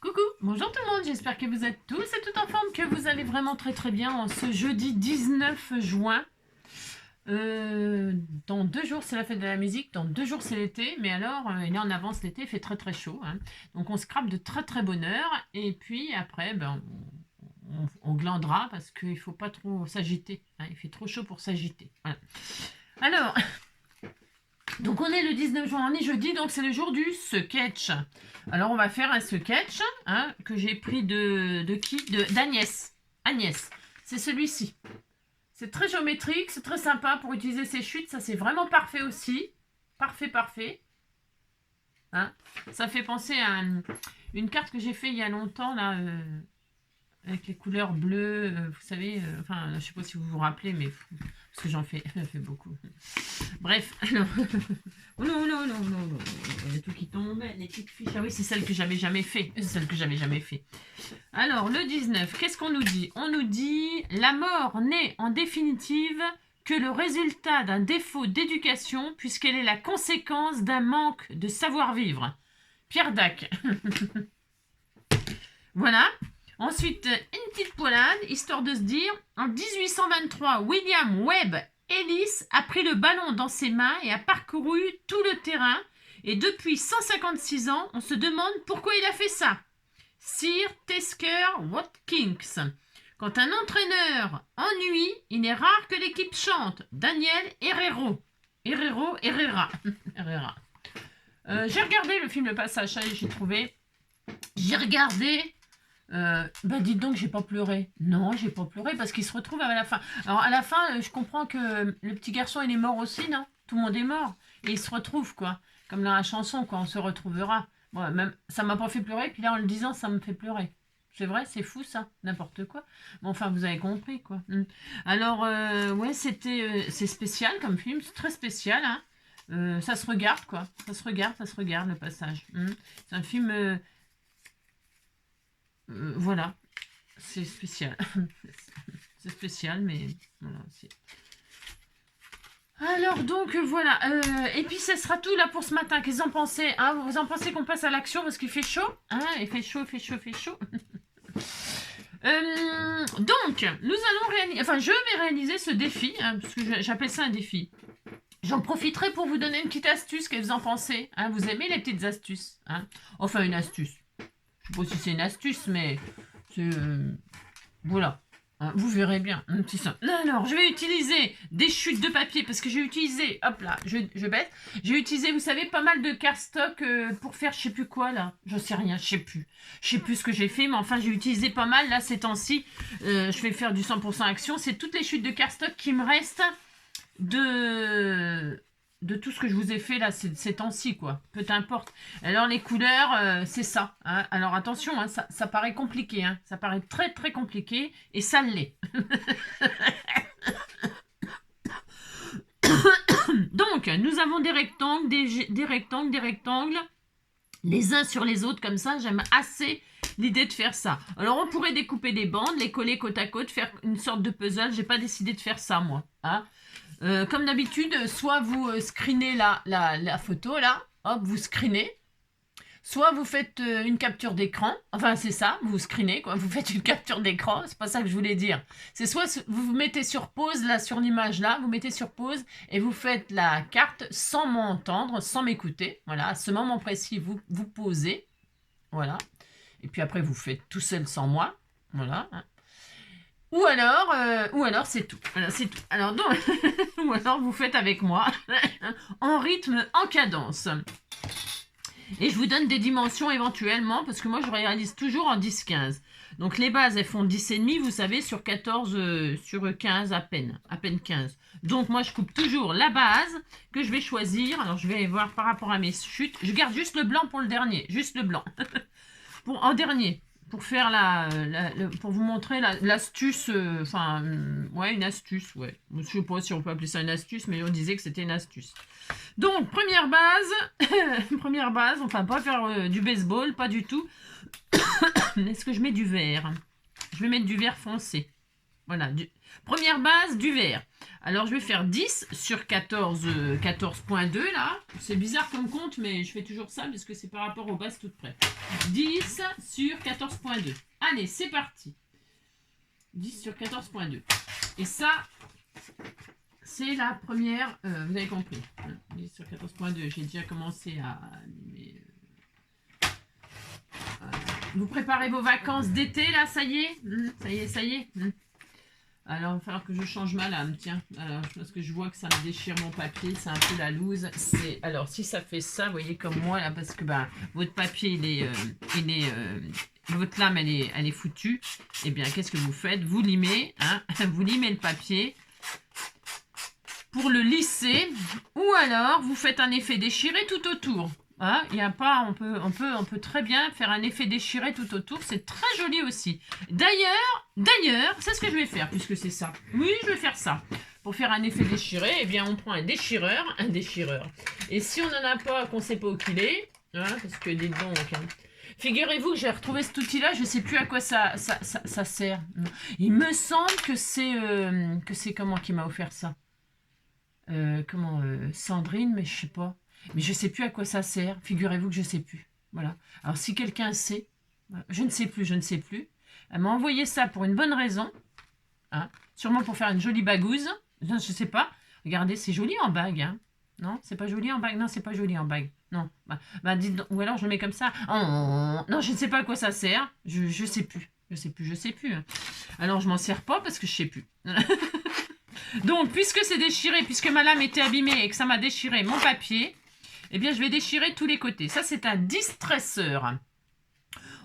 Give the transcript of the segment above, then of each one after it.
Coucou, bonjour tout le monde, j'espère que vous êtes tous et toutes en forme, que vous allez vraiment très bien en ce jeudi 19 juin. Dans 2 jours c'est la fête de la musique, dans 2 jours c'est l'été, mais alors il est en avance l'été, il fait très chaud, hein. Donc on se crape de très bonne heure, et puis après on glandera parce qu'il ne faut pas trop s'agiter, hein, il fait trop chaud pour s'agiter. Voilà. Alors, donc on est le 19 juin, on est jeudi, donc c'est le jour du sketch. Alors on va faire un sketch, hein, que j'ai pris de qui? D'Agnès. Agnès, c'est celui-ci. C'est très géométrique, c'est très sympa pour utiliser ses chutes, ça c'est vraiment parfait aussi. Parfait. Hein, ça fait penser à une carte que j'ai fait il y a longtemps, là, avec les couleurs bleues, vous savez, enfin, je sais pas si vous vous rappelez, mais parce que j'en fais beaucoup. Bref, alors, oh non, il y a tout qui tombe, les petites fiches. Ah oui, c'est celle que j'avais jamais fait. Alors, le 19, qu'est-ce qu'on nous dit? On nous dit la mort n'est en définitive que le résultat d'un défaut d'éducation, puisqu'elle est la conséquence d'un manque de savoir-vivre. Pierre Dac. Voilà. Ensuite, une petite poilade, histoire de se dire, en 1823, William Webb Ellis a pris le ballon dans ses mains et a parcouru tout le terrain. Et depuis 156 ans, on se demande pourquoi il a fait ça. Sir Tasker Watkins. Quand un entraîneur ennuie, il est rare que l'équipe chante. Daniel Herrera. J'ai regardé le film Le Passage, ça y est, j'ai trouvé. J'ai regardé. Dites donc, j'ai pas pleuré. Non, j'ai pas pleuré parce qu'il se retrouve à la fin. Alors, à la fin, je comprends que le petit garçon, il est mort aussi, non? Tout le monde est mort. Et il se retrouve, quoi. Comme dans la chanson, quoi. On se retrouvera. Bon, même, ça m'a pas fait pleurer. Puis là, en le disant, ça me fait pleurer. C'est vrai, c'est fou, ça. N'importe quoi. Bon, enfin, vous avez compris, quoi. Alors, ouais, c'est spécial comme film. C'est très spécial, hein. Ça se regarde, quoi. Ça se regarde, Le Passage. C'est un film... voilà, c'est spécial. C'est spécial, mais voilà. Alors donc voilà, et puis ce sera tout là pour ce matin. Qu'est-ce que vous en pensez, hein? Vous en pensez qu'on passe à l'action parce qu'il fait chaud, hein? Il fait chaud. Donc, nous allons réaliser, enfin je vais réaliser ce défi, hein, parce que j'appelle ça un défi. J'en profiterai pour vous donner une petite astuce. Qu'est-ce que vous en pensez, hein? Vous aimez les petites astuces, hein? Enfin une astuce. Je sais pas si c'est une astuce, mais c'est... voilà. Hein, vous verrez bien. C'est ça. Alors, je vais utiliser des chutes de papier parce que j'ai utilisé... Hop là, je baisse. J'ai utilisé, vous savez, pas mal de cardstock pour faire je sais plus quoi, là. Je sais rien, je sais plus. Je sais plus ce que j'ai fait, mais enfin, j'ai utilisé pas mal, là, ces temps-ci. Je vais faire du 100% action. C'est toutes les chutes de cardstock qui me restent de tout ce que je vous ai fait là ces temps-ci, quoi. Peu importe. Alors les couleurs, c'est ça, hein. Alors attention, hein, ça paraît compliqué, hein. Ça paraît très compliqué, et ça l'est. Donc, nous avons des rectangles, des rectangles, les uns sur les autres, comme ça. J'aime assez l'idée de faire ça. Alors on pourrait découper des bandes, les coller côte à côte, faire une sorte de puzzle. J'ai pas décidé de faire ça, moi, hein. Comme d'habitude, soit vous screenez la photo, là, hop, vous screenez. Soit vous faites une capture d'écran, enfin c'est ça, vous screenez, quoi, vous faites une capture d'écran, c'est pas ça que je voulais dire. C'est soit vous vous mettez sur pause, là, sur l'image, là, vous mettez sur pause, et vous faites la carte sans m'entendre, sans m'écouter, voilà, à ce moment précis, vous posez, voilà, et puis après vous faites tout seul sans moi, voilà, hein. Ou alors c'est tout. Voilà, c'est tout. Alors donc, ou alors vous faites avec moi en rythme, en cadence. Et je vous donne des dimensions éventuellement parce que moi je réalise toujours en 10-15. Donc les bases elles font 10,5, vous savez, sur 14, sur 15 à peine 15. Donc moi je coupe toujours la base que je vais choisir. Alors je vais voir par rapport à mes chutes. Je garde juste le blanc pour le dernier, juste le blanc. En dernier. Pour faire pour vous montrer l'astuce, ouais, une astuce, ouais. Je sais pas si on peut appeler ça une astuce, mais on disait que c'était une astuce. Donc, première base, enfin, pas faire du baseball, pas du tout. Est-ce que je mets du vert? Je vais mettre du vert foncé. Voilà, première base du vert. Alors, je vais faire 10 sur 14, 14.2 là. C'est bizarre comme compte, mais je fais toujours ça parce que c'est par rapport aux bases toutes près. 10 sur 14.2. Allez, c'est parti. 10 sur 14.2. Et ça, c'est la première, vous avez compris. 10 sur 14.2, j'ai déjà commencé à animer. Vous préparez vos vacances d'été, là, ça y est. Ça y est. Alors, il va falloir que je change ma lame, tiens. Alors, parce que je vois que ça me déchire mon papier, c'est un peu la loose. Alors, si ça fait ça, vous voyez comme moi, là, parce que votre papier, votre lame, elle est foutue. Eh bien, qu'est-ce que vous faites? Vous limez, hein, vous limez le papier pour le lisser, ou alors vous faites un effet déchiré tout autour. Hein, il y a pas, on peut très bien faire un effet déchiré tout autour, c'est très joli aussi. D'ailleurs, c'est ce que je vais faire, puisque c'est ça. Oui, je vais faire ça. Pour faire un effet déchiré, eh bien, on prend un déchireur. Et si on n'en a pas, qu'on ne sait pas où qu'il est, hein, parce que dites donc, hein, figurez-vous que j'ai retrouvé cet outil-là, je ne sais plus à quoi ça sert. Il me semble que c'est comment qui m'a offert ça. Sandrine, mais je sais pas. Mais je sais plus à quoi ça sert. Figurez-vous que je sais plus. Voilà. Alors si quelqu'un sait, je ne sais plus. Elle m'a envoyé ça pour une bonne raison. Hein, sûrement pour faire une jolie bagouze. Je sais pas. Regardez, c'est joli en bague. Hein. Non, c'est pas joli en bague. Non, c'est pas joli en bague. Non. Dites donc, ou alors je le mets comme ça. Oh, non, je ne sais pas à quoi ça sert. Je sais plus. Je sais plus. Hein. Alors je m'en sers pas parce que je sais plus. Donc, puisque c'est déchiré, puisque ma lame était abîmée et que ça m'a déchiré mon papier, eh bien, je vais déchirer tous les côtés. Ça, c'est un distresseur.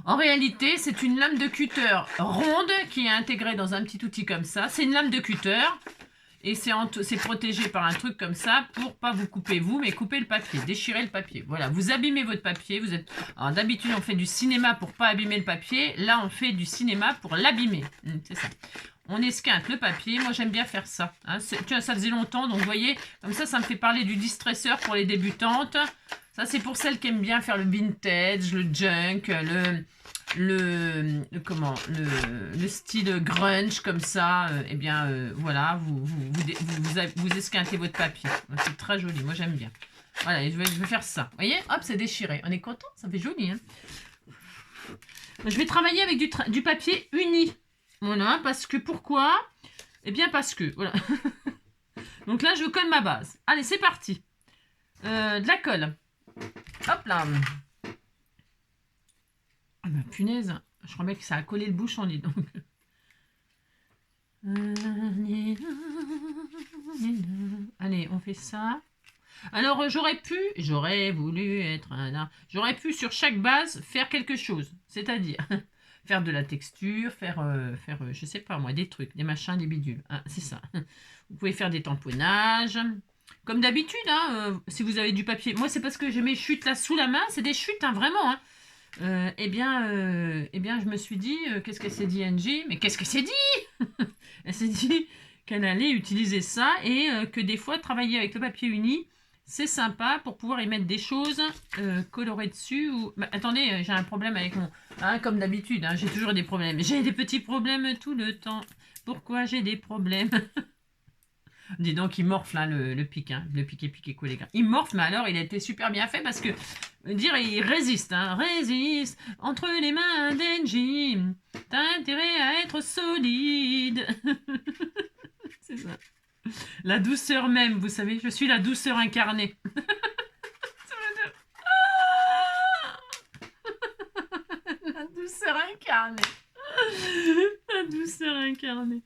En réalité, c'est une lame de cutter ronde qui est intégrée dans un petit outil comme ça. C'est une lame de cutter et c'est protégé par un truc comme ça pour pas vous couper vous, mais couper le papier, déchirer le papier. Voilà, vous abîmez votre papier. Alors, d'habitude, on fait du cinéma pour pas abîmer le papier. Là, on fait du cinéma pour l'abîmer. C'est ça. On esquinte le papier. Moi, j'aime bien faire ça. Hein. Tiens, ça faisait longtemps. Donc, vous voyez, comme ça me fait parler du distresseur pour les débutantes. Ça, c'est pour celles qui aiment bien faire le vintage, le junk, le style grunge, comme ça. Voilà, vous esquintez votre papier. C'est très joli. Moi, j'aime bien. Voilà, je vais faire ça. Vous voyez, hop, c'est déchiré. On est content. Ça fait joli. Hein. Je vais travailler avec du papier uni. Voilà, parce que pourquoi? Eh bien parce que, voilà. Donc là, je colle ma base. Allez, c'est parti. De la colle. Hop là. Ah bah punaise, je crois bien que ça a collé le bouchon, dis donc. Allez, on fait ça. Alors, j'aurais voulu être j'aurais pu sur chaque base faire quelque chose. C'est-à-dire... faire de la texture, faire je sais pas moi, des trucs, des machins, des bidules. Hein, c'est ça. Vous pouvez faire des tamponnages. Comme d'habitude, hein, si vous avez du papier. Moi, c'est parce que j'ai mes chutes là sous la main. C'est des chutes, hein, vraiment. Hein. Eh bien, je me suis dit, qu'est-ce qu'elle s'est dit, Angie? Mais qu'est-ce qu'elle s'est dit? Elle s'est dit qu'elle allait utiliser ça et que des fois, travailler avec le papier uni, c'est sympa pour pouvoir y mettre des choses colorées dessus. Attendez, j'ai un problème avec mon... Hein, comme d'habitude, hein, j'ai toujours des problèmes. J'ai des petits problèmes tout le temps. Pourquoi j'ai des problèmes? Dis donc, il morfle hein, le pic. Hein, le piqué collé. Il morfle, mais alors il a été super bien fait parce que, il résiste. Hein, résiste entre les mains d'Engie. T'as intérêt à être solide. C'est ça. La douceur même, vous savez, je suis la douceur incarnée. La douceur incarnée. La douceur incarnée.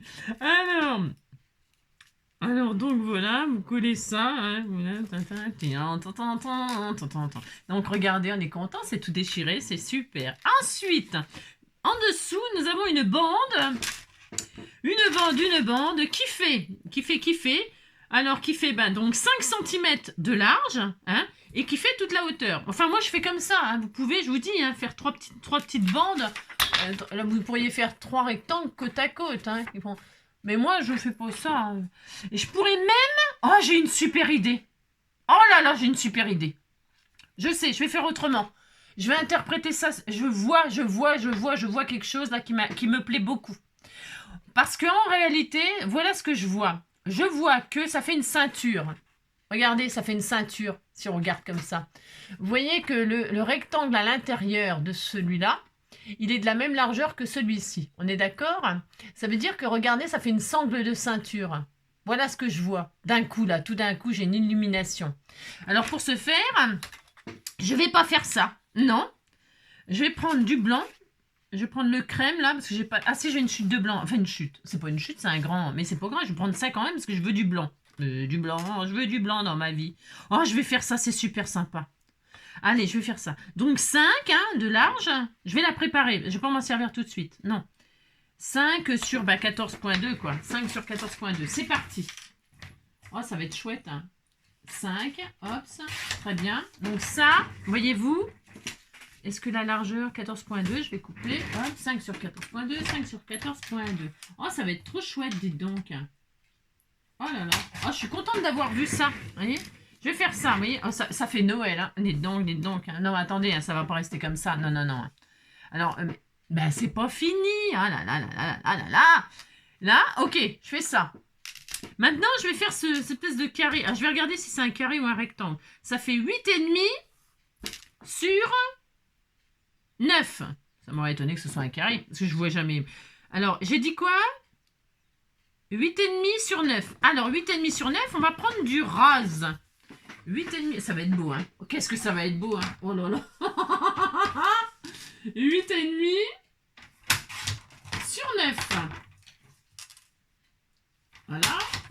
Alors donc voilà, vous collez ça. Hein, voilà. Donc regardez, on est content, c'est tout déchiré, c'est super. Ensuite, en dessous, nous avons une bande. Une bande qui fait, alors qui fait donc 5 cm de large, hein, et qui fait toute la hauteur. Enfin, moi, je fais comme ça. Hein. Vous pouvez, je vous dis, hein, faire trois petites bandes. Là, vous pourriez faire 3 rectangles côte à côte. Hein. Mais moi, je fais pas ça. Hein. Et je pourrais même... Oh, j'ai une super idée. Oh là là, j'ai une super idée. Je sais, je vais faire autrement. Je vais interpréter ça. Je vois quelque chose là qui me plaît beaucoup. Parce qu'en réalité, voilà ce que je vois. Je vois que ça fait une ceinture. Regardez, ça fait une ceinture, si on regarde comme ça. Vous voyez que le rectangle à l'intérieur de celui-là, il est de la même largeur que celui-ci. On est d'accord? Ça veut dire que, regardez, ça fait une sangle de ceinture. Voilà ce que je vois. D'un coup, là, tout d'un coup, j'ai une illumination. Alors, pour ce faire, je vais pas faire ça. Non. Je vais prendre du blanc. Je vais prendre le crème, là, parce que j'ai pas... Ah, si, j'ai une chute de blanc. Enfin, une chute. C'est pas une chute, c'est un grand... Mais c'est pas grave, je vais prendre ça quand même, parce que je veux du blanc. Du blanc, je veux du blanc dans ma vie. Oh, je vais faire ça, c'est super sympa. Allez, je vais faire ça. Donc 5 hein, de large. Je vais la préparer. Je ne vais pas m'en servir tout de suite. Non. 5 sur 14,2 quoi. 5 sur 14,2. C'est parti. Oh, ça va être chouette. Hein. 5. Hop. Très bien. Donc ça, voyez-vous, est-ce que la largeur 14,2, je vais couper. Hop, 5 sur 14,2. 5 sur 14,2. Oh, ça va être trop chouette, dites donc. Oh là là. Oh, je suis contente d'avoir vu ça. Vous voyez, je vais faire ça, vous voyez. Oh, ça fait Noël, hein. Dites donc. Hein. Non, attendez, hein, ça va pas rester comme ça. Non. Alors, ben, c'est pas fini. Ah là là là là là là là. Là, ok, je fais ça. Maintenant, je vais faire cette espèce de carré. Alors, je vais regarder si c'est un carré ou un rectangle. Ça fait 8,5 sur 9. Ça m'aurait étonné que ce soit un carré, parce que je vois jamais. Alors, j'ai dit quoi? 8,5 sur 9. Alors, 8,5 sur 9, on va prendre du rose. 8,5, ça va être beau, hein. Qu'est-ce que ça va être beau, hein. Oh là là. 8,5 sur 9.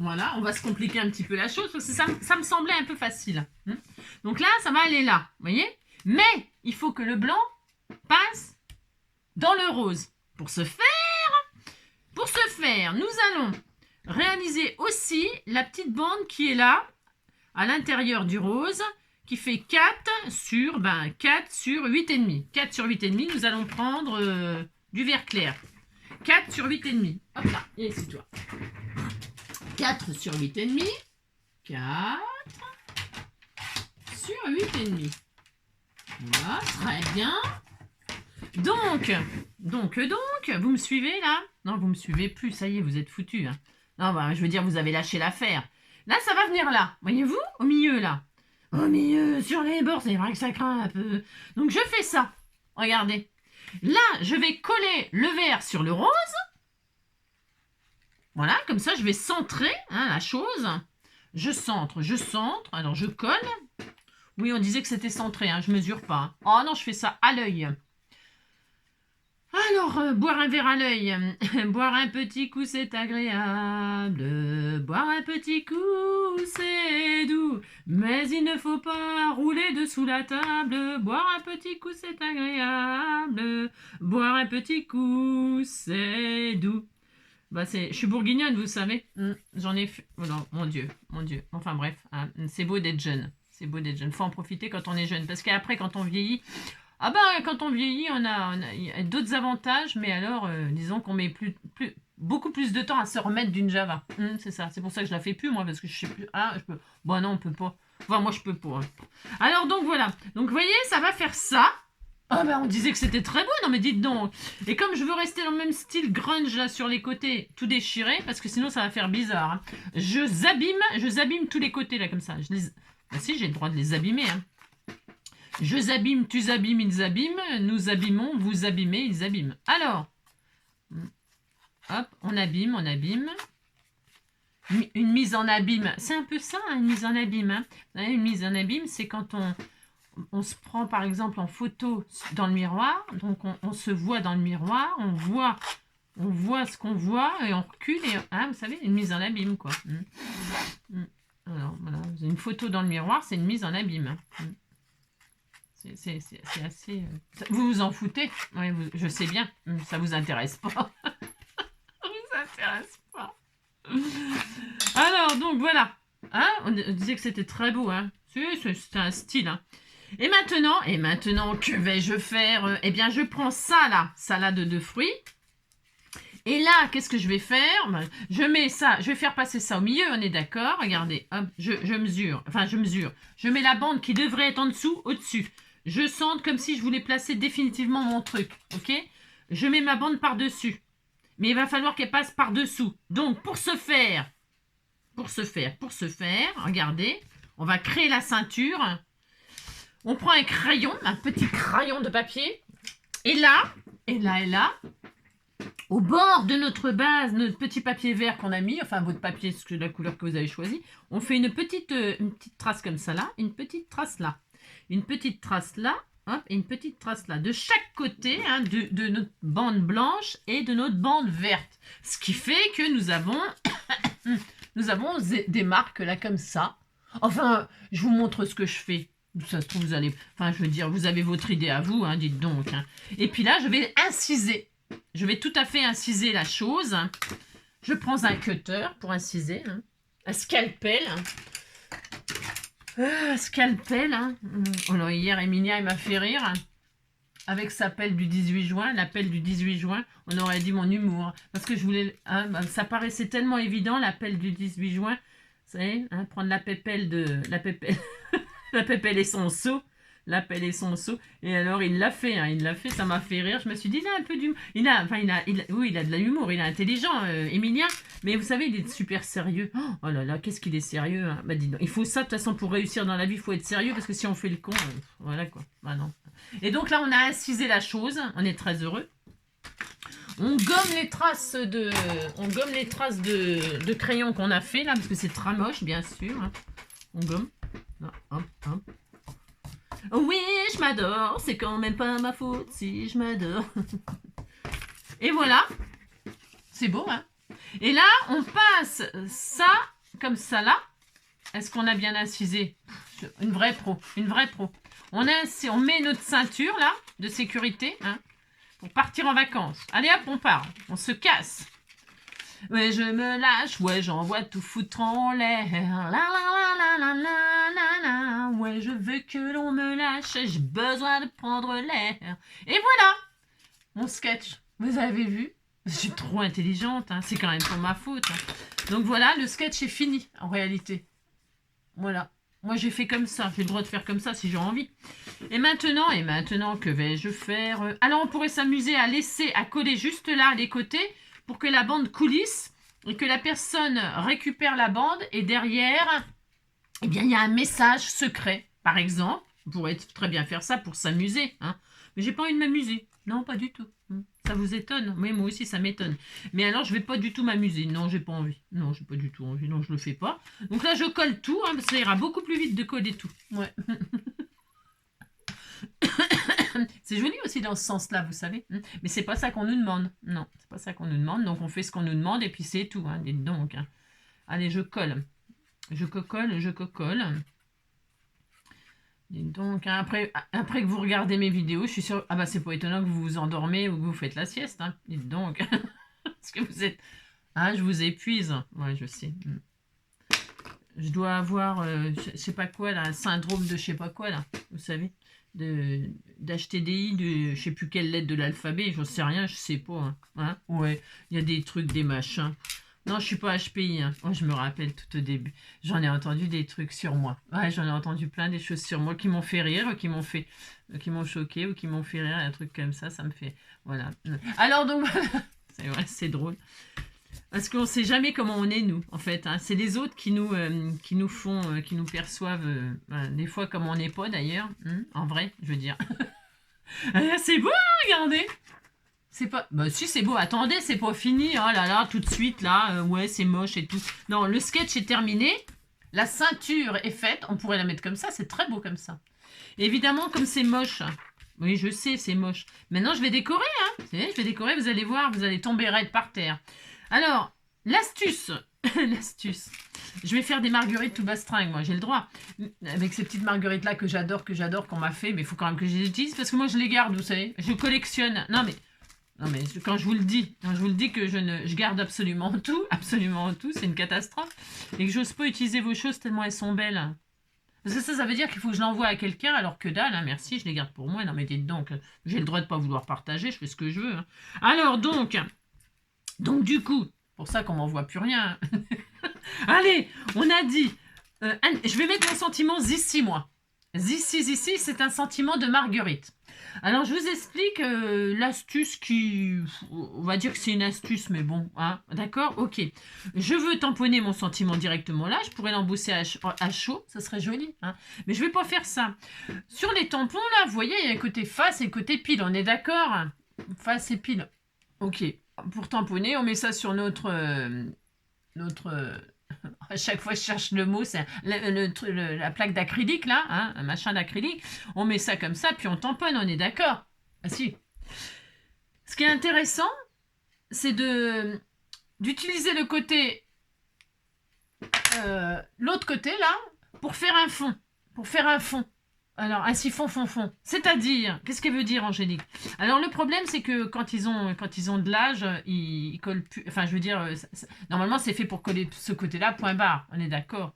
Voilà, on va se compliquer un petit peu la chose, parce que ça me semblait un peu facile. Donc là, ça va aller là, vous voyez. Mais, il faut que le blanc passe dans le rose. Pour ce faire, nous allons réaliser aussi la petite bande qui est là, à l'intérieur du rose, qui fait 4 sur 8,5. 4 sur 8,5, nous allons prendre du vert clair. 4 sur 8,5. Hop là, et c'est toi. 4 sur 8,5. 4 sur 8,5. Voilà, très bien. Donc, vous me suivez là? Non, vous me suivez plus, ça y est, vous êtes foutus. Hein. Non, bah, je veux dire, vous avez lâché l'affaire. Là, ça va venir là. Voyez-vous? Au milieu, là. Au milieu, sur les bords, c'est vrai que ça craint un peu. Donc, je fais ça. Regardez. Là, je vais coller le vert sur le rose. Voilà, comme ça, je vais centrer hein, la chose. Je centre. Alors, je colle. Oui, on disait que c'était centré, hein, je mesure pas. Hein. Oh non, je fais ça à l'œil. Alors, boire un verre à l'œil. Boire un petit coup, c'est agréable. Boire un petit coup, c'est doux. Mais il ne faut pas rouler dessous la table. Boire un petit coup, c'est agréable. Boire un petit coup, c'est doux. Bah, je suis bourguignonne, vous savez. J'en ai fait... Oh non, mon Dieu. Enfin bref, hein, c'est beau d'être jeune. Faut en profiter quand on est jeune. Parce qu'après, quand on vieillit... Ah ben, quand on vieillit, on a d'autres avantages, mais alors, disons qu'on met beaucoup plus de temps à se remettre d'une Java. C'est ça, c'est pour ça que je la fais plus, moi, parce que je sais plus. Ah, je peux. Bon, non, on peut pas. Enfin, moi, je peux pas. Hein. Alors, donc, voilà. Donc, vous voyez, ça va faire ça. Ah ben, on disait que c'était très beau, non mais dites donc. Et comme je veux rester dans le même style grunge, là, sur les côtés, tout déchiré, parce que sinon, ça va faire bizarre. Hein. Je zabime tous les côtés, là, comme ça. Ah si, j'ai le droit de les abîmer, hein. Je zabime, tu zabîmes, ils abîment, nous abîmons, vous abîmez, ils abîment. Alors, hop, on abîme. Une mise en abîme, c'est un peu ça, hein, une mise en abîme. Hein. Une mise en abîme, c'est quand on se prend par exemple en photo dans le miroir, donc on se voit dans le miroir, on voit ce qu'on voit et on recule, et hein, vous savez, une mise en abîme, quoi. Alors, voilà, une photo dans le miroir, c'est une mise en abîme. C'est assez... Vous vous en foutez? Oui, je sais bien. Ça vous intéresse pas. Ça vous intéresse pas. Alors, donc, voilà. Hein, on disait que c'était très beau. Hein. C'était un style. Hein. Et maintenant, que vais-je faire? Eh bien, je prends ça, là. Salade de fruits. Et là, qu'est-ce que je vais faire? Je mets ça, je vais faire passer ça au milieu, on est d'accord? Regardez, hop, je mesure. Je mets la bande qui devrait être en dessous, au-dessus. Je centre comme si je voulais placer définitivement mon truc, ok? Je mets ma bande par-dessus. mais il va falloir qu'elle passe par-dessous. Donc, pour ce faire, regardez, on va créer la ceinture. On prend un crayon, un petit crayon de papier. Et là, au bord de notre base, notre petit papier vert qu'on a mis, enfin votre papier, c'est la couleur que vous avez choisie, on fait une petite trace comme ça là, une petite trace là, une petite trace là, hop, et une petite trace là, de chaque côté hein, de notre bande blanche et de notre bande verte. Ce qui fait que nous avons, des marques là comme ça. Enfin, je vous montre ce que je fais. Ça se trouve, vous allez, enfin je veux dire, vous avez votre idée à vous, hein, dites donc. Hein. Et puis là, je vais inciser. Je vais tout à fait inciser la chose. Je prends un cutter pour inciser. Hein. Un scalpel. Un scalpel. Hein. Oh là, hier, Emilia, il m'a fait rire. Hein. Avec sa pelle du 18 juin. La pelle du 18 juin, on aurait dit mon humour. Parce que je voulais... Hein, ça paraissait tellement évident, la pelle du 18 juin. Vous savez, hein, prendre la pépelle de... La pépelle... la pépelle et son seau. La pelle et son seau. Et alors, il l'a fait. Hein, il l'a fait. Ça m'a fait rire. Je me suis dit, il a un peu d'humour. Oui, il a de l'humour. Il est intelligent, Emilien. Mais vous savez, il est super sérieux. Oh là là, qu'est-ce qu'il est sérieux. Hein. Bah, dis donc. Il faut ça, de toute façon, pour réussir dans la vie, il faut être sérieux. Parce que si on fait le con, voilà quoi. Bah non. Et donc là, on a incisé la chose. On est très heureux. On gomme les traces de crayon qu'on a fait là. Parce que c'est très moche, bien sûr. Hein. On gomme. Là, hop, hop. Oui, je m'adore, c'est quand même pas ma faute si je m'adore. Et voilà, c'est beau, hein. Et là, on passe ça, comme ça là. Est-ce qu'on a bien incisé? Une vraie pro, une vraie pro. On met notre ceinture là, de sécurité, hein, pour partir en vacances. Allez hop, on part, on se casse. Ouais, je me lâche, ouais, j'envoie tout foutre en l'air. La la la la la la la la. Ouais, je veux que l'on me lâche, j'ai besoin de prendre l'air. Et voilà, mon sketch. Vous avez vu? Je suis trop intelligente, hein. C'est quand même pas ma faute. Hein. Donc voilà, le sketch est fini, en réalité. Voilà. Moi, j'ai fait comme ça. J'ai le droit de faire comme ça si j'ai envie. Et maintenant, que vais-je faire? Alors, on pourrait s'amuser à coller juste là, les côtés, pour que la bande coulisse et que la personne récupère la bande et derrière, eh bien, il y a un message secret, par exemple. On pourrait très bien faire ça pour s'amuser, hein. Mais j'ai pas envie de m'amuser. Non, pas du tout. Ça vous étonne? Oui, moi aussi, ça m'étonne. Mais alors, je vais pas du tout m'amuser. Non, j'ai pas envie. Non, j'ai pas du tout envie. Non, je le fais pas. Donc là, je colle tout. Hein, ça ira beaucoup plus vite de coller tout. Ouais. C'est joli aussi dans ce sens-là, vous savez. Mais c'est pas ça qu'on nous demande. Non, c'est pas ça qu'on nous demande. Donc on fait ce qu'on nous demande et puis c'est tout. Hein. Dites donc. Hein. Allez, je colle. Je cocolle. Dites donc, hein, après que vous regardez mes vidéos, je suis sûre... Ah bah c'est pas étonnant que vous vous endormez ou que vous faites la sieste. Hein. Dites donc. Parce que vous êtes... Ah, je vous épuise. Ouais, je sais. Je dois avoir, je sais pas quoi, là, un syndrome de je sais pas quoi, là. Vous savez d'HTDI, de je sais plus quelle lettre de l'alphabet, j'en sais rien, je sais pas. Hein. Ouais, il y a des trucs, des machins. Non, je suis pas HPI. Hein. Oh, je me rappelle tout au début. J'en ai entendu des trucs sur moi. Ouais, j'en ai entendu plein des choses sur moi qui m'ont fait rire, qui m'ont choqué ou qui m'ont fait rire, un truc comme ça me fait... Voilà. Alors donc, c'est vrai, c'est drôle. Parce qu'on ne sait jamais comment on est, nous, en fait. Hein. C'est les autres qui nous font, qui nous perçoivent, des fois comme on n'est pas, d'ailleurs. En vrai, je veux dire. C'est beau, regardez. C'est pas... Bah si, c'est beau. Attendez, c'est pas fini. Oh là là, tout de suite, là. Ouais, c'est moche et tout. Non, le sketch est terminé. La ceinture est faite. On pourrait la mettre comme ça. C'est très beau comme ça. Et évidemment, comme c'est moche... Oui, je sais, c'est moche. Maintenant, je vais décorer, hein. Je vais décorer, vous allez voir, vous allez tomber raide par terre. Alors, l'astuce, je vais faire des marguerites tout bastringue, moi j'ai le droit, avec ces petites marguerites là que j'adore, qu'on m'a fait, mais il faut quand même que je les utilise, parce que moi je les garde, vous savez, je collectionne, non mais quand je vous le dis, que je garde absolument tout, c'est une catastrophe, et que j'ose pas utiliser vos choses tellement elles sont belles. Parce que ça veut dire qu'il faut que je l'envoie à quelqu'un, alors que dalle, hein, merci, je les garde pour moi, non mais dites donc, j'ai le droit de pas vouloir partager, je fais ce que je veux. Hein. Alors donc du coup, pour ça qu'on m'envoie plus rien. Allez, on a dit, je vais mettre mon sentiment ici, moi. Ici, c'est un sentiment de Marguerite. Alors, je vous explique l'astuce qui... On va dire que c'est une astuce, mais bon, hein, d'accord. Ok. Je veux tamponner mon sentiment directement là. Je pourrais l'embousser à chaud, ça serait joli. Hein. Mais je vais pas faire ça. Sur les tampons, là, vous voyez, il y a un côté face et un côté pile. On est d'accord? Face et pile. Ok. Pour tamponner, on met ça sur notre... à chaque fois je cherche le mot, c'est la plaque d'acrylique là, hein, un machin d'acrylique. On met ça comme ça, puis on tamponne, on est d'accord? Ah si. Ce qui est intéressant, c'est d'utiliser le côté, l'autre côté là, pour faire un fond. Alors, un siphon fond. C'est-à-dire, qu'est-ce qu'elle veut dire, Angélique? Alors, le problème, c'est que quand ils ont de l'âge, ils collent plus. Enfin, je veux dire, normalement, c'est fait pour coller ce côté-là, point barre. On est d'accord.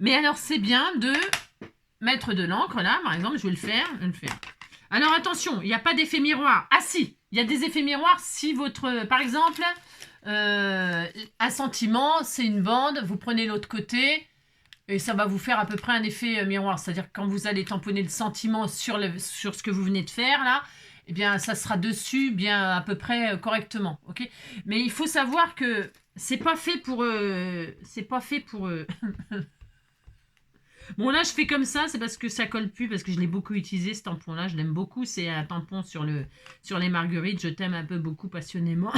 Mais alors, c'est bien de mettre de l'encre, là, par exemple, je vais le faire. Alors, attention, il n'y a pas d'effet miroir. Ah, si, il y a des effets miroirs si votre. Par exemple, un sentiment, c'est une bande, vous prenez l'autre côté. Et ça va vous faire à peu près un effet miroir. C'est-à-dire que quand vous allez tamponner le sentiment sur ce que vous venez de faire, là, eh bien, ça sera dessus bien à peu près correctement. Ok. Mais il faut savoir que c'est pas fait pour... Bon, là, je fais comme ça, c'est parce que ça colle plus, parce que je l'ai beaucoup utilisé, ce tampon-là. Je l'aime beaucoup. C'est un tampon sur les marguerites. Je t'aime un peu beaucoup passionnément.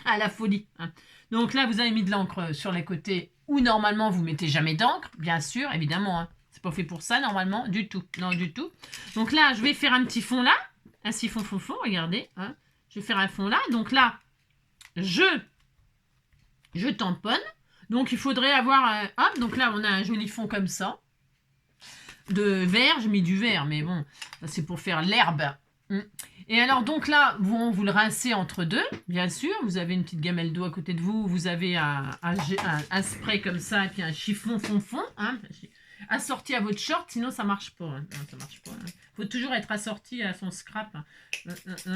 À la folie. Hein. Donc là, vous avez mis de l'encre sur les côtés où normalement vous mettez jamais d'encre, bien sûr, évidemment. Hein. C'est pas fait pour ça normalement, du tout. Non, du tout. Donc là, je vais faire un petit fond là, un siphon fond, regardez. Hein. Je vais faire un fond là. Donc là, je tamponne. Donc il faudrait avoir... hop, donc là, on a un joli fond comme ça. De vert, j'ai mis du vert, mais bon, c'est pour faire l'herbe. Et alors, donc là, vous le rincez entre deux, bien sûr. Vous avez une petite gamelle d'eau à côté de vous. Vous avez un spray comme ça et puis un chiffon fond. Hein, assorti à votre short, sinon ça marche pas. Hein. Non, ça marche pas. Hein. Faut toujours être assorti à son scrap. Hein.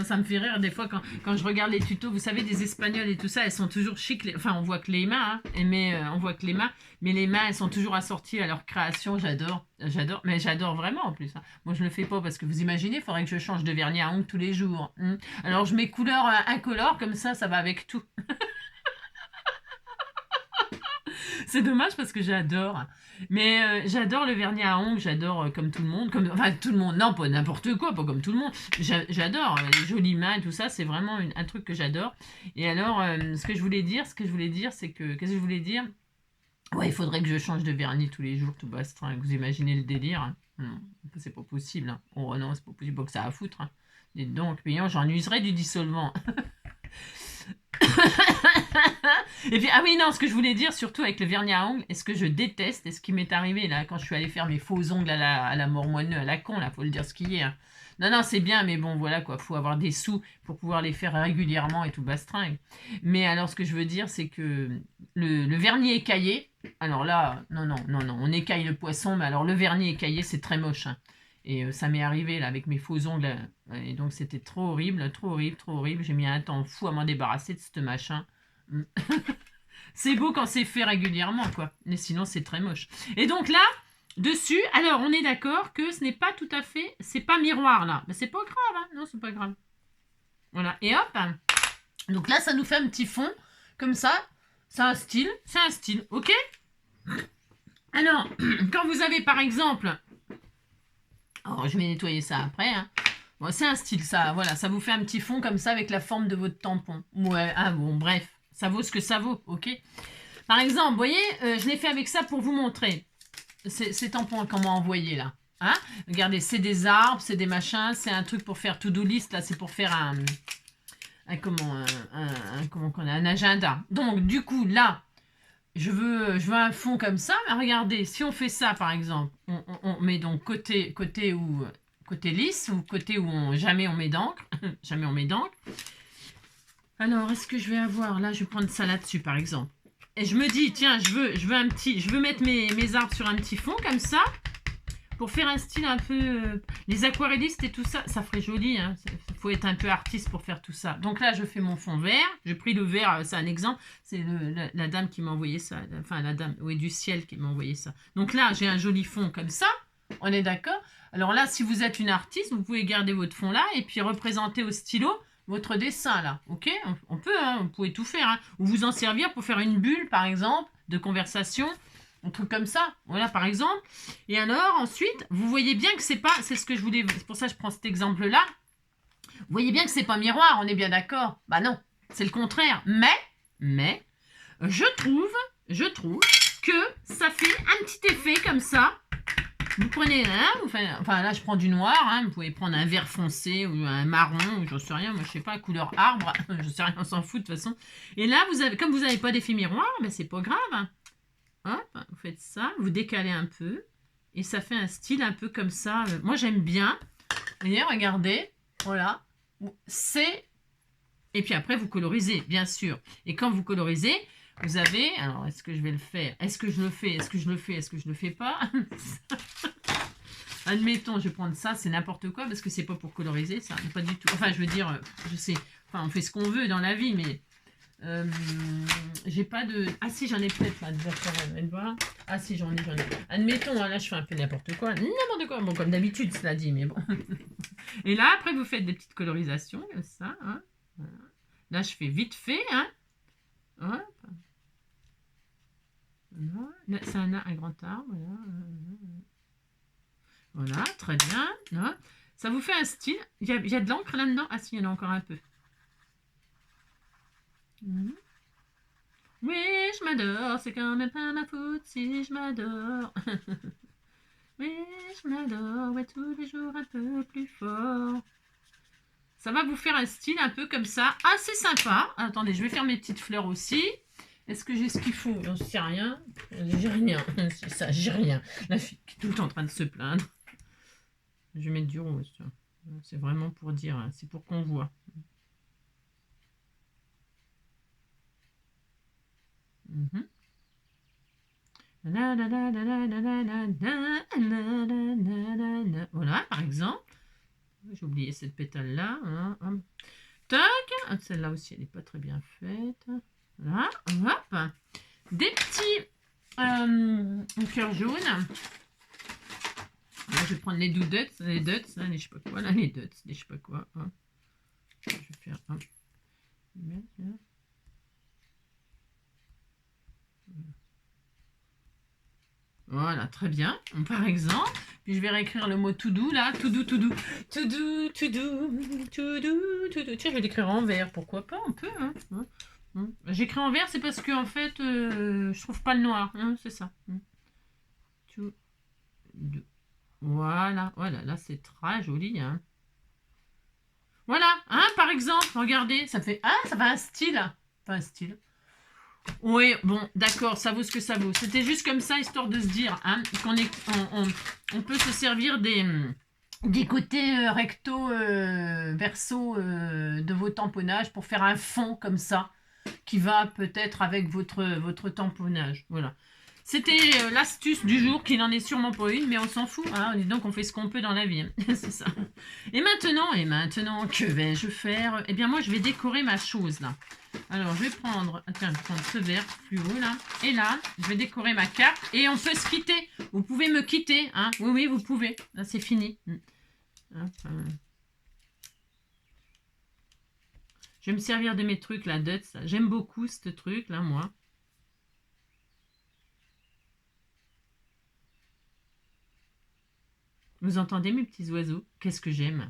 Ça me fait rire des fois quand je regarde les tutos. Vous savez, des Espagnols et tout ça, elles sont toujours chic. Enfin, on voit que les mains, hein, mais les mains, elles sont toujours assorties à leur création. J'adore, mais j'adore vraiment en plus. Hein. Moi, je le fais pas parce que vous imaginez, il faudrait que je change de vernis à ongles tous les jours. Alors, je mets couleur incolore comme ça va avec tout. C'est dommage parce que j'adore. Mais j'adore le vernis à ongles, j'adore comme tout le monde. Enfin, tout le monde, non, pas n'importe quoi, pas comme tout le monde. J'adore les jolies mains et tout ça, c'est vraiment un truc que j'adore. Et alors, ce que je voulais dire, c'est que... Qu'est-ce que je voulais dire? Ouais, il faudrait que je change de vernis tous les jours, tout bastrin. Vous imaginez le délire? Hein. Non, c'est pas possible. Hein. Oh non, c'est pas possible, pas que ça a à foutre. Hein. Dites donc, payant, j'en userais du dissolvant. Et puis, ah oui, non, ce que je voulais dire, surtout avec le vernis à ongles, et ce que je déteste, et ce qui m'est arrivé là, quand je suis allée faire mes faux ongles à la mormoineux, à la con, là, faut le dire ce qu'il y est. Hein. Non, c'est bien, mais bon, voilà quoi, faut avoir des sous pour pouvoir les faire régulièrement et tout bastringue. Mais alors, ce que je veux dire, c'est que le vernis écaillé, alors là, non, on écaille le poisson, mais alors le vernis écaillé, c'est très moche. Hein. Et ça m'est arrivé là avec mes faux ongles. Et donc c'était trop horrible. J'ai mis un temps fou à m'en débarrasser de ce machin. C'est beau quand c'est fait régulièrement, quoi. Mais sinon, c'est très moche. Et donc là, dessus, alors on est d'accord que ce n'est pas tout à fait... C'est pas miroir là. Mais c'est pas grave, hein. Non, c'est pas grave. Voilà. Et hop. Donc là, ça nous fait un petit fond. Comme ça. C'est un style. Ok? Alors, quand vous avez par exemple... Alors, je vais nettoyer ça après. Hein. Bon, c'est un style, ça. Voilà, ça vous fait un petit fond comme ça avec la forme de votre tampon. Ouais, ah bon, bref. Ça vaut ce que ça vaut, ok? Par exemple, vous voyez, je l'ai fait avec ça pour vous montrer. Ces tampons qu'on m'a envoyés, là. Hein? Regardez, c'est des arbres, c'est des machins. C'est un truc pour faire to-do list, là. C'est pour faire un agenda. Donc, du coup, là... Je veux un fond comme ça. Mais regardez, si on fait ça, par exemple, on met donc côté lisse ou côté où jamais on met d'encre. Jamais on met d'encre. Alors, est-ce que je vais avoir... Là, je vais prendre ça là-dessus, par exemple. Et je me dis, tiens, je veux mettre mes arbres sur un petit fond, comme ça. pour faire un style un peu... les aquarellistes et tout ça, ça ferait joli. Hein. Faut être un peu artiste pour faire tout ça. Donc là, je fais mon fond vert. J'ai pris le vert, c'est un exemple. C'est la dame qui m'a envoyé ça. Enfin, la dame du ciel qui m'a envoyé ça. Donc là, j'ai un joli fond comme ça. On est d'accord? Alors là, si vous êtes une artiste, vous pouvez garder votre fond là et puis représenter au stylo votre dessin là. Ok? On peut, hein, vous pouvez tout faire. Hein. Ou vous en servir pour faire une bulle, par exemple, de conversation. Un truc comme ça, voilà par exemple. Et alors ensuite, vous voyez bien que c'est pas, c'est ce que je voulais, c'est pour ça que je prends cet exemple-là. Vous voyez bien que c'est pas miroir, on est bien d'accord. Bah non, c'est le contraire. Mais, je trouve que ça fait un petit effet comme ça. Vous prenez, hein, enfin là je prends du noir, hein, vous pouvez prendre un vert foncé ou un marron, ou j'en sais rien, moi je sais pas, couleur arbre, je sais rien, on s'en fout de toute façon. Et là, comme vous n'avez pas d'effet miroir, ben c'est pas grave. Hop, vous faites ça, vous décalez un peu et ça fait un style un peu comme ça. Moi, j'aime bien. Voyez, regardez, voilà. Et puis après, vous colorisez, bien sûr. Et quand vous colorisez, vous avez... Alors, est-ce que je vais le faire? Est-ce que je le fais? Est-ce que je le fais? Est-ce que je le fais pas? Admettons, je vais prendre ça, c'est n'importe quoi parce que c'est pas pour coloriser, ça. Pas du tout. Enfin, je veux dire, je sais. Enfin, on fait ce qu'on veut dans la vie, mais... j'ai pas de... Ah si, j'en ai peut-être là, déjà. Ah si, j'en ai. Admettons, hein, là je fais un peu n'importe quoi. Bon, comme d'habitude, cela dit, mais bon. Et là, après, vous faites des petites colorisations, comme ça. Hein. Voilà. Là, je fais vite fait. Hein. Hop. Voilà. C'est un grand arbre. Voilà, très bien. Voilà. Ça vous fait un style. Il y a de l'encre là-dedans. Ah si, il y en a encore un peu. Oui, je m'adore, c'est quand même pas ma faute si je m'adore. Oui, je m'adore, ouais, tous les jours un peu plus fort. Ça va vous faire un style un peu comme ça, assez sympa. Attendez, je vais faire mes petites fleurs aussi. Est-ce que j'ai ce qu'il faut? J'en sais rien. J'ai rien, c'est ça, j'ai rien. La fille qui est tout le temps en train de se plaindre. Je vais mettre du rose. C'est vraiment pour dire, c'est pour qu'on voit. Voilà, par exemple. J'ai oublié cette pétale-là. Tac. Celle-là aussi, elle n'est pas très bien faite. Voilà. Hop. Des petits cœurs jaunes. Là, je vais prendre les doodles, les dots, les je sais pas quoi, là, les dots, les je sais pas quoi. Je vais faire un. Voilà, très bien. Par exemple, puis je vais réécrire le mot to do là, to do, to do, to do, to do, to do, to do. Tiens, je vais l'écrire en vert, pourquoi pas, on peut. J'écris en vert, c'est parce que en fait, je trouve pas le noir, c'est ça. To do. Voilà, voilà, là c'est très joli. Voilà, par exemple, regardez, ça fait un style. Enfin, un style. Oui, bon, d'accord, ça vaut ce que ça vaut. C'était juste comme ça, histoire de se dire on peut se servir des côtés recto, verso de vos tamponnages pour faire un fond comme ça, qui va peut-être avec votre tamponnage. Voilà. C'était l'astuce du jour, qui n'en est sûrement pas une, mais on s'en fout. Donc, on fait ce qu'on peut dans la vie. C'est ça. Et maintenant, que vais-je faire? Eh bien, moi, je vais décorer ma chose, là. Alors, je vais prendre ce vert plus haut, là. Et là, je vais décorer ma carte. Et on peut se quitter. Vous pouvez me quitter. Oui, vous pouvez. Là, c'est fini. Je vais me servir de mes trucs, là, Dots. J'aime beaucoup ce truc, là, moi. Vous entendez mes petits oiseaux? Qu'est-ce que j'aime?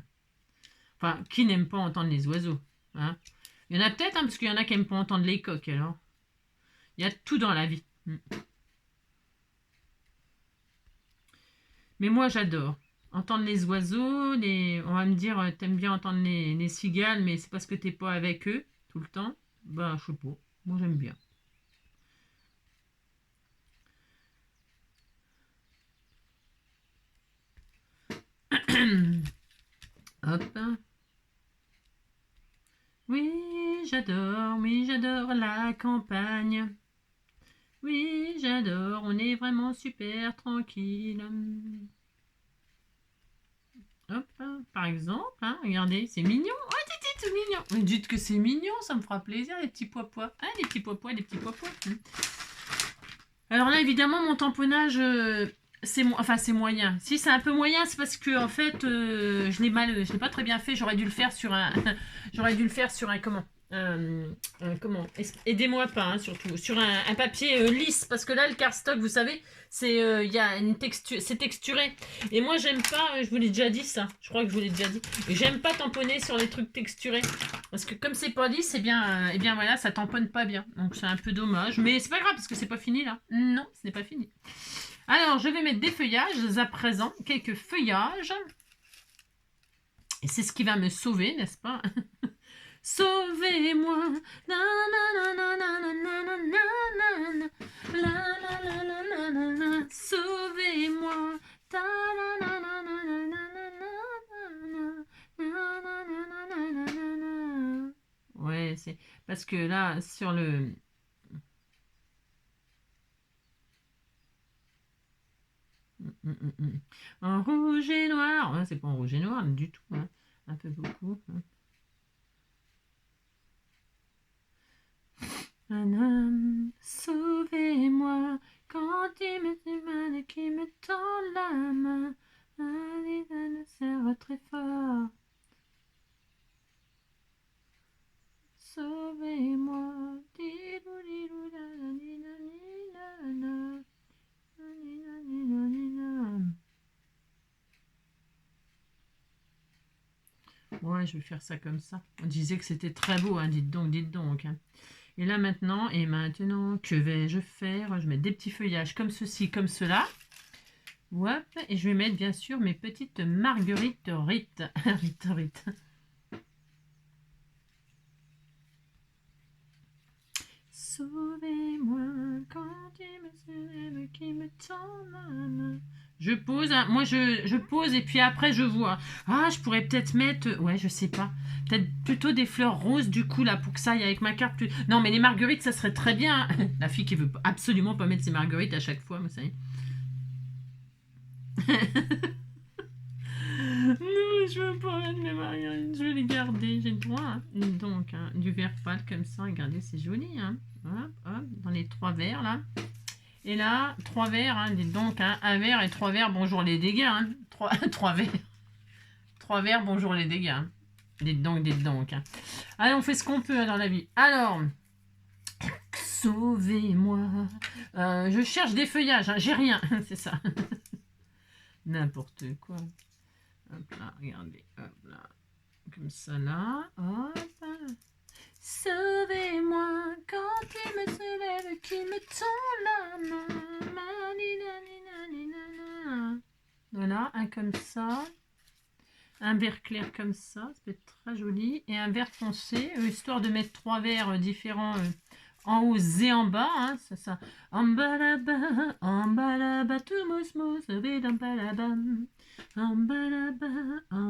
Enfin, qui n'aime pas entendre les oiseaux? Il y en a peut-être, parce qu'il y en a qui n'aiment pas entendre les coqs, alors. Il y a tout dans la vie. Mais moi, j'adore. Entendre les oiseaux, on va me dire, t'aimes bien entendre les cigales, mais c'est parce que t'es pas avec eux tout le temps. Bah, je sais pas. Moi, j'aime bien. Hop. Oui, j'adore la campagne. Oui, j'adore, on est vraiment super tranquille. Hop, hein, par exemple, hein, regardez, c'est mignon. Oh, c'est tout mignon. Mais dites que c'est mignon, ça me fera plaisir, les petits pois-pois. Hein, les petits pois-pois, les petits pois-pois. Alors là, évidemment, mon tamponnage, c'est moyen. Si c'est un peu moyen, c'est parce que en fait, je l'ai pas très bien fait. J'aurais dû le faire sur un, comment, aidez-moi pas, hein, surtout sur un papier lisse, parce que là, le cardstock, vous savez, c'est, il y a une texture, c'est texturé. Et moi, j'aime pas. Je vous l'ai déjà dit ça. Je crois que je vous l'ai déjà dit. J'aime pas tamponner sur les trucs texturés. Parce que comme c'est pas lisse, eh bien voilà, ça tamponne pas bien. Donc c'est un peu dommage. Mais c'est pas grave parce que c'est pas fini là. Non, ce n'est pas fini. Alors, je vais mettre des feuillages à présent. Quelques feuillages. Et c'est ce qui va me sauver, n'est-ce pas? Sauvez-moi. Sauvez-moi. Ouais, c'est parce que là, sur le... En rouge et noir. Ouais, c'est pas en rouge et noir du tout. Hein. Un peu beaucoup. Hein. Un homme, sauvez-moi quand il me mal qui me tend la main. Allez, ne serre très fort. Sauvez-moi. Ouais, je vais faire ça comme ça. On disait que c'était très beau, hein. Dites donc. Hein. Et là maintenant, que vais-je faire? Je vais mettre des petits feuillages comme ceci, comme cela. Hop, et je vais mettre bien sûr mes petites marguerites rites. Rites. Sauvez-moi quand il me soulève, qui me tend la main. Je pose, hein, moi je pose et puis après je vois. Ah, je pourrais peut-être mettre, ouais, je sais pas, peut-être plutôt des fleurs roses du coup là pour que ça aille avec ma carte. Non, mais les marguerites ça serait très bien. La fille qui veut absolument pas mettre ses marguerites à chaque fois, vous savez. Non, je veux pas mettre mes marguerites, je vais les garder, j'ai le droit. Hein. Donc, hein, du vert pâle comme ça, regardez, c'est joli. Hein. Hop, dans les 3 verres là. Et là, 3 verres, hein, dites donc, hein, 1 verre et 3 verres, bonjour les dégâts. Hein. 3 verres. 3 verres, bonjour les dégâts. Hein. Dites donc. Hein. Allez, on fait ce qu'on peut hein, dans la vie. Alors, sauvez-moi. Je cherche des feuillages, hein, j'ai rien, c'est ça. N'importe quoi. Hop là, regardez, hop là. Comme ça là, hop. Sauvez-moi quand il me soulève, qui me tend la main. Voilà, un comme ça. Un vert clair comme ça peut être très joli. Et un vert foncé, histoire de mettre 3 verres différents en haut et en bas. Hein, c'est ça. En bas là-bas, tout mousse, en bas là-bas. En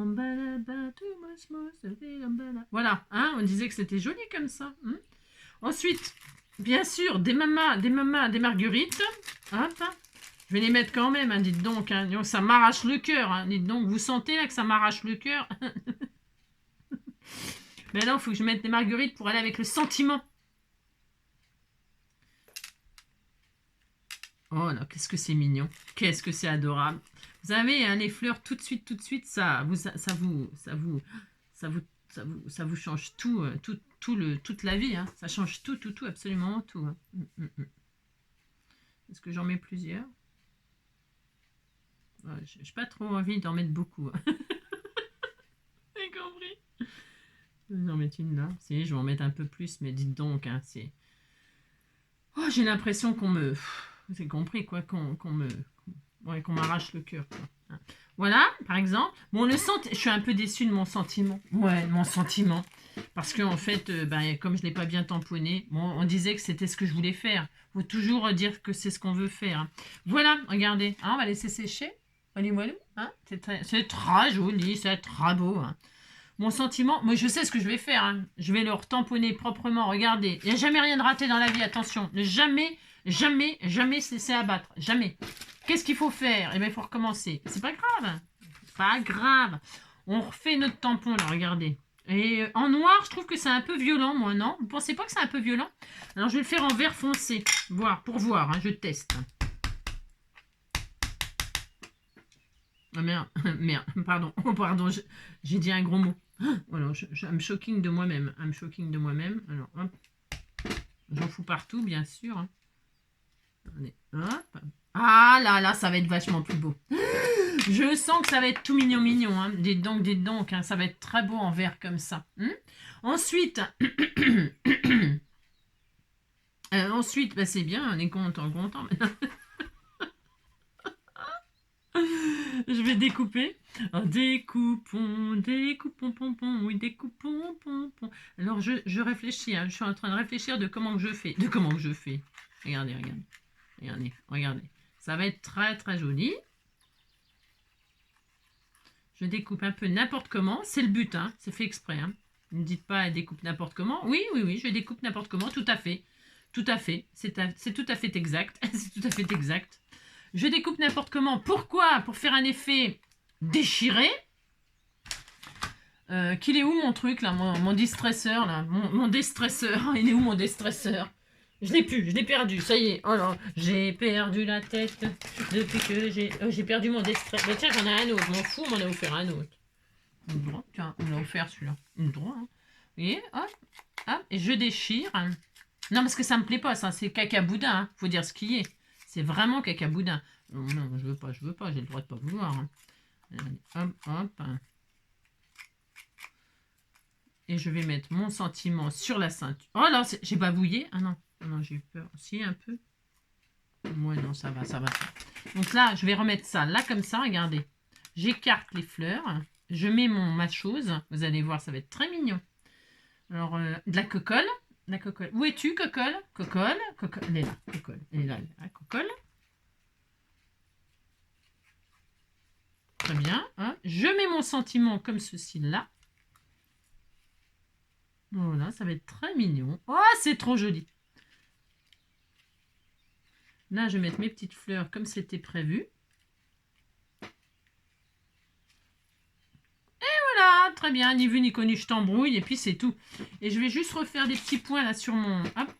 bas là-bas, tout mousse, en bas là. Voilà, hein, on disait que c'était joli comme ça. Hein. Ensuite, bien sûr, des marguerites. Hop. Je vais les mettre quand même, hein, dites donc. Hein, ça m'arrache le cœur. Hein, dites donc, vous sentez là que ça m'arrache le cœur. Mais là, il faut que je mette des marguerites pour aller avec le sentiment. Oh là, qu'est-ce que c'est mignon. Qu'est-ce que c'est adorable. Vous savez, hein, les fleurs, tout de suite, ça vous change toute la vie. Hein. Ça change tout, absolument tout. Hein. Est-ce que j'en mets plusieurs? Ouais, je n'ai pas trop envie d'en mettre beaucoup. Hein. Vous avez compris? Je vais en mettre une là. Si, je vais en mettre un peu plus, mais dites donc, hein, c'est... Oh, j'ai l'impression qu'on me... Vous avez compris, quoi, qu'on m'arrache le cœur, quoi. Voilà, par exemple. Bon, je suis un peu déçue de mon sentiment. Ouais, mon sentiment. Parce qu'en fait, comme je ne l'ai pas bien tamponné, bon, on disait que c'était ce que je voulais faire. Il faut toujours dire que c'est ce qu'on veut faire. Hein. Voilà, regardez. Hein, on va laisser sécher. Voilà. Hein, c'est très joli, c'est très beau. Hein. Mon sentiment, moi je sais ce que je vais faire. Hein. Je vais le tamponner proprement. Regardez, il n'y a jamais rien de raté dans la vie, attention. Jamais se laisser abattre. Jamais. Qu'est-ce qu'il faut faire? Eh bien, il faut recommencer. C'est pas grave. pas grave. On refait notre tampon, là, regardez. Et en noir, je trouve que c'est un peu violent, moi, non? Vous pensez pas que c'est un peu violent? Alors, je vais le faire en vert foncé. Pour voir, hein, je teste. Ah merde, merde, pardon, oh, pardon, j'ai dit un gros mot. Alors, I'm shocking de moi-même. I'm shocking de moi-même. Alors, hop. J'en fous partout, bien sûr. Hein. Allez, hop. Ah là, là, ça va être vachement plus beau. Je sens que ça va être tout mignon, mignon. Hein. Dites donc, hein, ça va être très beau en vert comme ça. Ensuite, ensuite, bah, c'est bien, on est content. Je vais découper. Oh, découpons, pompon, oui, découpons, pompon. Alors, je réfléchis, hein, je suis en train de réfléchir de comment que je fais. Regardez. Ça va être très, très joli. Je découpe un peu n'importe comment. C'est le but, hein, c'est fait exprès. Hein. Ne dites pas, elle découpe n'importe comment. Oui, je découpe n'importe comment, tout à fait. Tout à fait. C'est tout à fait exact. C'est tout à fait exact. Je découpe n'importe comment. Pourquoi? Pour faire un effet déchiré. Qu'il est où mon truc là, mon distresseur là, mon déstresseur. Il est où mon déstresseur? Je l'ai plus, je l'ai perdu, ça y est. Oh là, j'ai perdu la tête depuis que j'ai perdu mon déstresseur. Bah tiens, j'en ai un autre, je m'en fous, on m'en a offert un autre. Tiens, on l'a offert celui-là. Droit, hein. Vous voyez, hop, et je déchire. Non, parce que ça me plaît pas, ça, c'est caca boudin, hein. Faut dire ce qui est. C'est vraiment caca boudin. Non, je veux pas, j'ai le droit de pas vouloir. Hein. Hop. Et je vais mettre mon sentiment sur la ceinture. Oh là, j'ai bavouillé. Ah non, j'ai eu peur. Si, un peu. Moi, non, ça va. Donc là, je vais remettre ça là comme ça, regardez. J'écarte les fleurs. Je mets ma chose. Vous allez voir, ça va être très mignon. Alors, de la cocolle. Où es-tu, cocolle? Cocolle. Elle est là, cocolle. Elle est là, cocolle. Très bien. Hein. Je mets mon sentiment comme ceci là. Voilà, ça va être très mignon. Oh, c'est trop joli. Là, je vais mettre mes petites fleurs comme c'était prévu. Et voilà, très bien. Ni vu ni connu, je t'embrouille et puis c'est tout. Et je vais juste refaire des petits points là sur mon... Hop.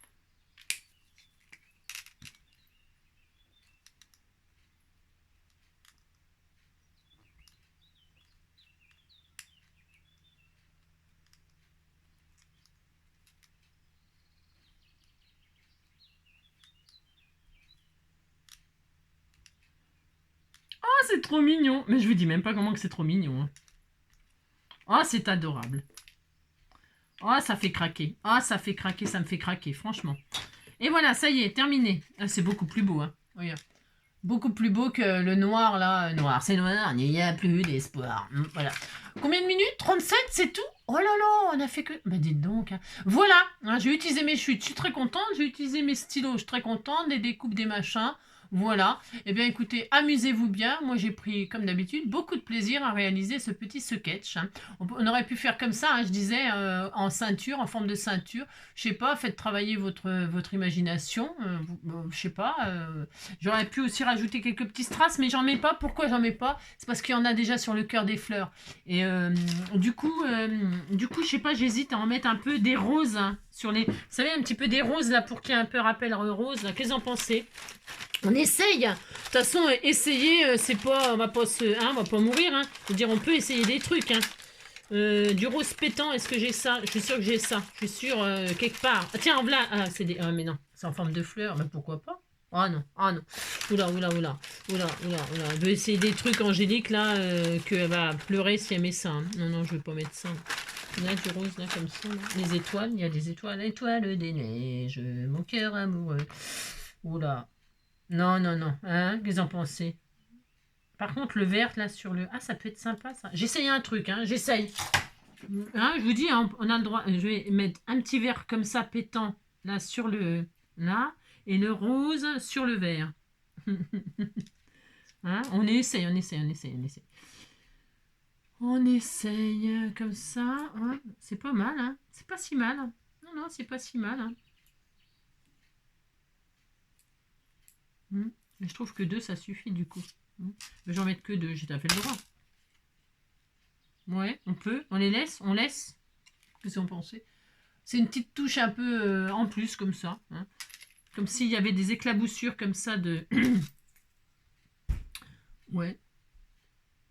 Oh, c'est trop mignon. Mais je vous dis même pas comment que c'est trop mignon. Hein. Oh, c'est adorable. Oh, ça fait craquer. Oh, ça me fait craquer, franchement. Et voilà, ça y est, terminé. Ah, c'est beaucoup plus beau. Hein. Regarde. Beaucoup plus beau que le noir, là. Noir, c'est noir, il n'y a plus d'espoir. Voilà. Combien de minutes? 37, c'est tout? Oh là là, on a fait que... Bah dites donc. Hein. Voilà, hein, j'ai utilisé mes chutes, je suis très contente. J'ai utilisé mes stylos, je suis très contente. Des découpes, des machins. Voilà. Eh bien, écoutez, amusez-vous bien. Moi, j'ai pris, comme d'habitude, beaucoup de plaisir à réaliser ce petit sketch. Hein. On aurait pu faire comme ça, hein, je disais, en ceinture, en forme de ceinture. Je sais pas, faites travailler votre imagination. Je sais pas. J'aurais pu aussi rajouter quelques petits strass, mais j'en mets pas. Pourquoi j'en mets pas? C'est parce qu'il y en a déjà sur le cœur des fleurs. Et du coup, je sais pas, j'hésite à en mettre un peu des roses hein, sur les... Vous savez, un petit peu des roses là pour qu'il y ait un peu rappel rose. Qu'est-ce que vous en pensez? On essaye. De toute façon, essayer, c'est pas, on va pas mourir. Hein. Je veux dire, on peut essayer des trucs. Hein. Du rose pétant, est-ce que j'ai ça? Je suis sûre que j'ai ça. Je suis sûre quelque part. Ah, tiens, voilà. Ah, c'est des. Ah, mais non, c'est en forme de fleurs. Mais pourquoi pas? Ah non, ah non. Oula. Elle veut essayer des trucs angéliques là, qu'elle va pleurer si elle met ça. Hein. Non, je veux pas mettre ça. Il y a du rose là comme ça. Là. Les étoiles, il y a des étoiles. Étoiles des neiges, mon cœur amoureux. Oula. Non. Hein, qu'est-ce que vous en pensez? Par contre, le vert, là, sur le... Ah, ça peut être sympa, ça. J'essaye un truc, hein, j'essaye. Hein, je vous dis, hein, on a le droit... Je vais mettre un petit vert comme ça, pétant, là, sur le... Là, et le rose sur le vert. Hein, on essaye. On essaye comme ça. Hein. C'est pas mal, hein. C'est pas si mal. Hein. Non, c'est pas si mal, hein. Mais je trouve que 2, ça suffit du coup. Je vais en mettre que 2, j'ai tout à fait le droit. Ouais, on peut. On les laisse. On laisse. Qu'est-ce que vous en pensez? C'est une petite touche un peu en plus, comme ça. Hein. Comme s'il y avait des éclaboussures comme ça de... ouais.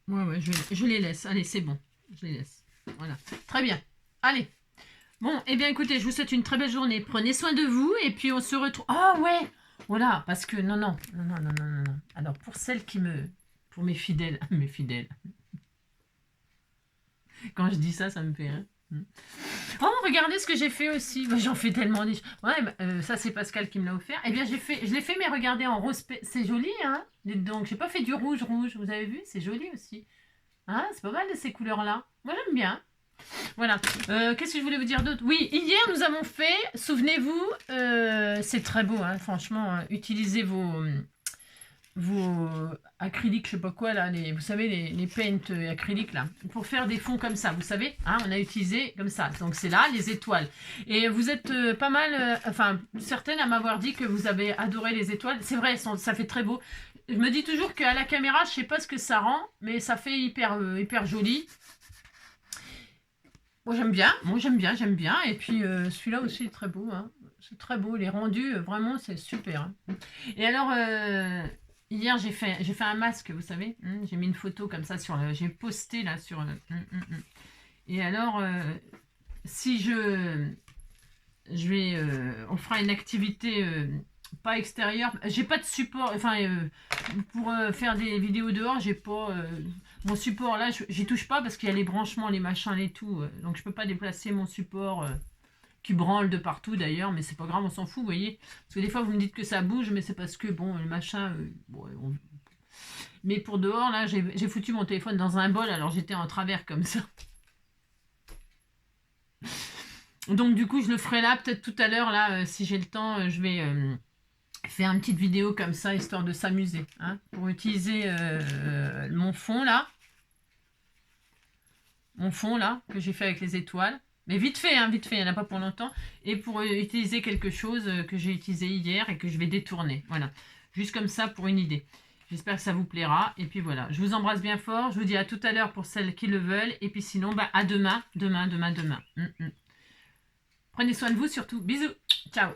Ouais, je les laisse. Allez, c'est bon. Je les laisse. Voilà. Très bien. Allez. Bon, eh bien, écoutez, je vous souhaite une très belle journée. Prenez soin de vous et puis on se retrouve... Ah ouais. Voilà, parce que... Non. Alors, pour celles qui me... Pour mes fidèles... Mes fidèles. Quand je dis ça, ça me fait rire. Oh, regardez ce que j'ai fait aussi. Bah, j'en fais tellement des... Ouais, bah, ça c'est Pascal qui me l'a offert. Eh bien, je l'ai fait, mais regardez, en rose... C'est joli, hein. Dites donc, j'ai pas fait du rouge. Vous avez vu? C'est joli aussi. Hein, c'est pas mal de ces couleurs-là. Moi, j'aime bien. Voilà. Qu'est-ce que je voulais vous dire d'autre? Oui, hier, nous avons fait, souvenez-vous, c'est très beau, hein, franchement, hein, utilisez vos acryliques, je sais pas quoi, là, vous savez, les paints acryliques, là, pour faire des fonds comme ça, vous savez, hein, on a utilisé comme ça. Donc, c'est là, les étoiles. Et vous êtes pas mal, enfin, certaines à m'avoir dit que vous avez adoré les étoiles. C'est vrai, ça fait très beau. Je me dis toujours qu'à la caméra, je sais pas ce que ça rend, mais ça fait hyper joli. Moi j'aime bien. Et puis celui-là aussi est très beau. Hein. C'est très beau, les rendus, vraiment c'est super. Hein. Et alors, hier j'ai fait un masque, vous savez. J'ai mis une photo comme ça j'ai posté là sur... Et alors, si on fera une activité pas extérieure. J'ai pas de support, enfin pour faire des vidéos dehors, j'ai pas mon support là, j'y touche pas parce qu'il y a les branchements, les machins et tout, donc je peux pas déplacer mon support qui branle de partout d'ailleurs, mais c'est pas grave, on s'en fout, vous voyez. Parce que des fois vous me dites que ça bouge, mais c'est parce que bon, le machin, mais pour dehors là, j'ai foutu mon téléphone dans un bol, alors j'étais en travers comme ça. Donc du coup je le ferai là, peut-être tout à l'heure là, si j'ai le temps, je vais faire une petite vidéo comme ça, histoire de s'amuser, hein, pour utiliser mon fond là, que j'ai fait avec les étoiles, mais vite fait, il n'y en a pas pour longtemps, et pour utiliser quelque chose que j'ai utilisé hier et que je vais détourner, voilà, juste comme ça pour une idée. J'espère que ça vous plaira, et puis voilà, je vous embrasse bien fort, je vous dis à tout à l'heure pour celles qui le veulent, et puis sinon, bah, à demain. Prenez soin de vous surtout, bisous, ciao.